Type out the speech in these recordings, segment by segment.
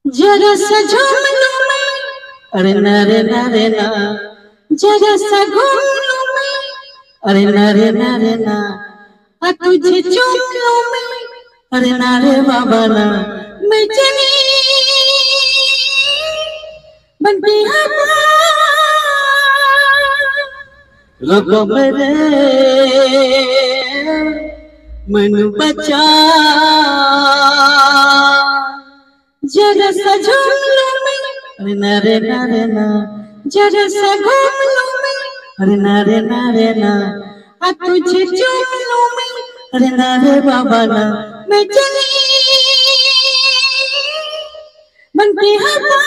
जरा सा झूम लूं मैं, अरे ना रे ना रे ना, जरा सा घूम लूं मैं, अरे ना रे ना रे ना, तुझे चूम लूं मैं, अरे ना रे बाबा ना, मैं चली बनती हवा रुको मेरे मनु बचा, जरा सा झूम लूं मैं, अरे ना रे ना रे ना, जरा सा घूम लूं मैं, अरे ना रे ना रे ना, तुझे चूम लूं मैं, अरे ना रे बाबा ना, मैं चली बनती हवा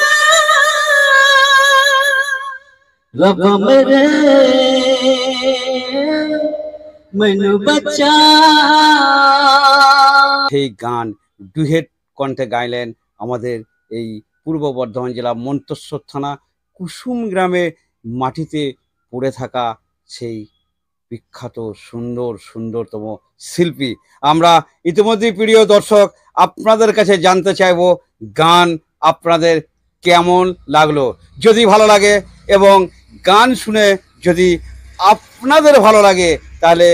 रब मेरे मनु बचा। সেই গান ডুহেট কণ্ঠে গাইলেন আমাদের এই পূর্ব বর্ধমান জেলা মন্তেশ্বর থানা কুসুম গ্রামে মাটিতে পড়ে থাকা সেই বিখ্যাত সুন্দরতম শিল্পী। আমরা ইতিমধ্যেই প্রিয় দর্শক আপনাদের কাছে জানতে চাইব গান আপনাদের কেমন লাগলো। যদি ভালো লাগে এবং গান শুনে যদি আপনাদের ভালো লাগে তাহলে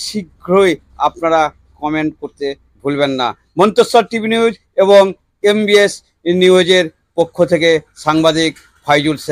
শীঘ্রই আপনারা কমেন্ট করতে ভুলবেন না। মন্তেশ্বর টিভি নিউজ এবং MBS নিউজের পক্ষ থেকে সাংবাদিক ফাইজুল শেখ।